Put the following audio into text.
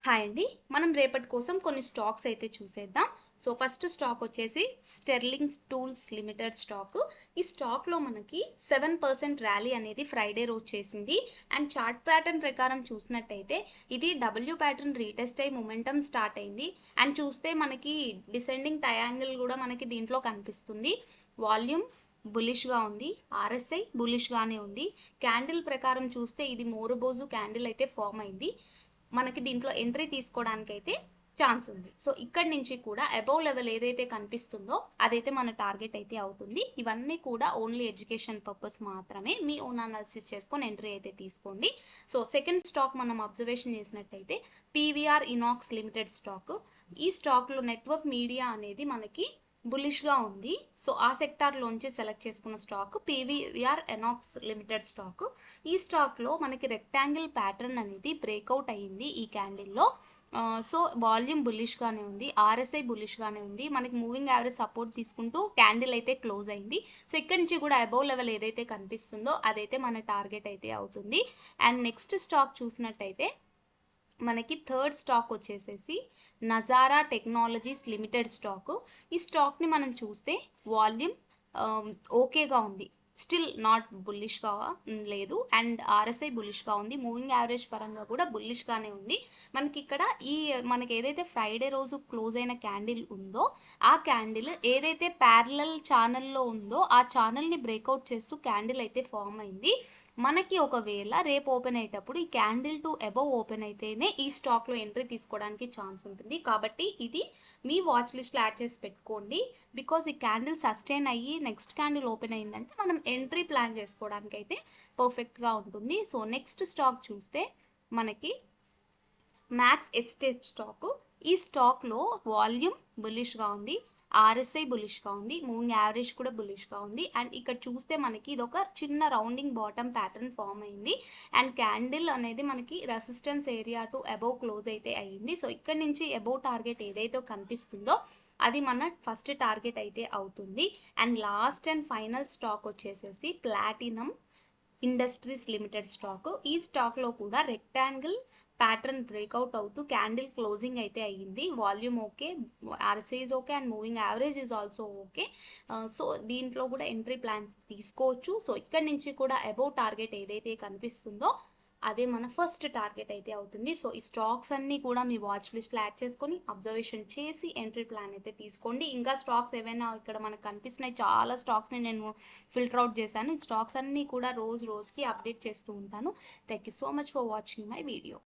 Hi అండి. మనం రేపటి కోసం కొన్ని స్టాక్స్ అయితే చూసేద్దాం. సో, ఫస్ట్ స్టాక్ వచ్చేసి స్టెర్లింగ్ టూల్స్ లిమిటెడ్ స్టాకు. ఈ స్టాక్‌లో మనకి 7% ర్యాలీ అనేది ఫ్రైడే రోజు చేసింది. అండ్ చార్ట్ ప్యాటర్న్ ప్రకారం చూసినట్టయితే ఇది డబ్ల్యూ ప్యాటర్న్ రీటెస్ట్ అయ్యి మొమెంటమ్ స్టార్ట్ అయింది. అండ్ చూస్తే మనకి డిసెండింగ్ ట్రయాంగిల్ కూడా మనకి దీంట్లో కనిపిస్తుంది. వాల్యూమ్ బులిష్‌గా ఉంది. ఆర్ఎస్ఐ బులిష్‌గానే ఉంది. క్యాండిల్ ప్రకారం చూస్తే ఇది మోరబోజు క్యాండిల్ అయితే ఫార్మ్ అయింది. మనకి దీంట్లో ఎంట్రీ తీసుకోవడానికైతే ఛాన్స్ ఉంది. సో ఇక్కడి నుంచి కూడా అబోవ్ లెవెల్ ఏదైతే కనిపిస్తుందో అదైతే మన టార్గెట్ అయితే అవుతుంది. ఇవన్నీ కూడా ఓన్లీ ఎడ్యుకేషన్ పర్పస్ మాత్రమే. మీ ఓన్ అనాలిసిస్ చేసుకొని ఎంట్రీ అయితే తీసుకోండి. సో సెకండ్ స్టాక్ మనం అబ్జర్వేషన్ చేసినట్టయితే పీవీఆర్ ఇనాక్స్ లిమిటెడ్ స్టాక్. ఈ స్టాక్లో నెట్వర్క్ మీడియా అనేది మనకి బులిష్గా ఉంది. సో ఆ సెక్టార్లోంచి సెలెక్ట్ చేసుకున్న స్టాక్ పీవీఆర్ ఎనాక్స్ లిమిటెడ్ స్టాక్. ఈ స్టాక్లో మనకి రెక్టాంగిల్ ప్యాటర్న్ అనేది బ్రేక్అవుట్ అయ్యింది ఈ క్యాండిల్లో. సో వాల్యూమ్ బులిష్గానే ఉంది. ఆర్ఎస్ఐ బులిష్గానే ఉంది. మనకి మూవింగ్ యావరేజ్ సపోర్ట్ తీసుకుంటూ క్యాండిల్ అయితే క్లోజ్ అయింది. సో ఇక్కడ నుంచి కూడా అబోవ్ లెవెల్ ఏదైతే కనిపిస్తుందో అదైతే మన టార్గెట్ అయితే అవుతుంది. అండ్ నెక్స్ట్ స్టాక్ చూసినట్టయితే మనకి థర్డ్ స్టాక్ వచ్చేసేసి నజారా టెక్నాలజీస్ లిమిటెడ్ స్టాకు. ఈ స్టాక్ని మనం చూస్తే వాల్యూమ్ ఓకేగా ఉంది. స్టిల్ నాట్ బుల్లిష్గా లేదు. అండ్ ఆర్ఎస్ఐ బుల్లిష్గా ఉంది. మూవింగ్ యావరేజ్ పరంగా కూడా బుల్లిష్గానే ఉంది. మనకి ఇక్కడ మనకి ఏదైతే ఫ్రైడే రోజు క్లోజ్ అయిన క్యాండిల్ ఉందో ఆ క్యాండిల్ ఏదైతే ప్యారలల్ ఛానల్లో ఉందో ఆ ఛానల్ని బ్రేక్అవుట్ చేస్తూ క్యాండిల్ అయితే ఫామ్ అయింది. మనకి ఒకవేళ రేపు ఓపెన్ అయ్యేటప్పుడు ఈ క్యాండిల్ టు అబవ్ ఓపెన్ అయితేనే ఈ స్టాక్లో ఎంట్రీ తీసుకోవడానికి ఛాన్స్ ఉంటుంది. కాబట్టి ఇది మీ వాచ్ లిస్ట్లో యాడ్ చేసి పెట్టుకోండి. బికాజ్ ఈ క్యాండిల్ సస్టైన్ అయ్యి నెక్స్ట్ క్యాండిల్ ఓపెన్ అయిందంటే మనం ఎంట్రీ ప్లాన్ చేసుకోవడానికి అయితే పర్ఫెక్ట్గా ఉంటుంది. సో నెక్స్ట్ స్టాక్ చూస్తే మనకి మ్యాక్స్ ఎస్టేట్ స్టాకు. ఈ స్టాక్లో వాల్యూమ్ బులిష్గా ఉంది. ఆర్ఎస్ఐ బులిష్గా ఉంది. మూవింగ్ యావరేజ్ కూడా బులిష్గా ఉంది. అండ్ ఇక్కడ చూస్తే మనకి ఇది ఒక చిన్న రౌండింగ్ బాటమ్ ప్యాటర్న్ ఫామ్ అయింది. అండ్ క్యాండిల్ అనేది మనకి resistance area to above close అయితే అయ్యింది. సో ఇక్కడ నుంచి అబోవ్ టార్గెట్ ఏదైతే కనిపిస్తుందో అది మన ఫస్ట్ టార్గెట్ అయితే అవుతుంది. And last and final stock వచ్చేసేసి ప్లాటినం ఇండస్ట్రీస్ లిమిటెడ్ స్టాక్. ఈ స్టాక్లో కూడా రెక్టాంగిల్ ప్యాటర్న్ బ్రేక్అవుట్ అవుతూ క్యాండిల్ క్లోజింగ్ అయితే అయ్యింది. Volume okay, RSI is okay and moving average is also okay. So దీంట్లో కూడా ఎంట్రీ ప్లాన్ తీసుకోవచ్చు. సో ఇక్కడ నుంచి కూడా అబోవ్ టార్గెట్ ఏదైతే కనిపిస్తుందో అదే మన ఫస్ట్ టార్గెట్ అయితే అవుతుంది. సో ఈ స్టాక్స్ అన్నీ కూడా మీ వాచ్ లిస్ట్లో యాడ్ చేసుకొని అబ్జర్వేషన్ చేసి ఎంట్రీ ప్లాన్ అయితే తీసుకోండి. ఇంకా స్టాక్స్ ఏవైనా ఇక్కడ మనకు కనిపిస్తున్నాయి, చాలా స్టాక్స్ని నేను ఫిల్టర్ అవుట్ చేశాను. ఈ స్టాక్స్ అన్నీ కూడా రోజుకి అప్డేట్ చేస్తూ ఉంటాను. Thank you so much for watching my video.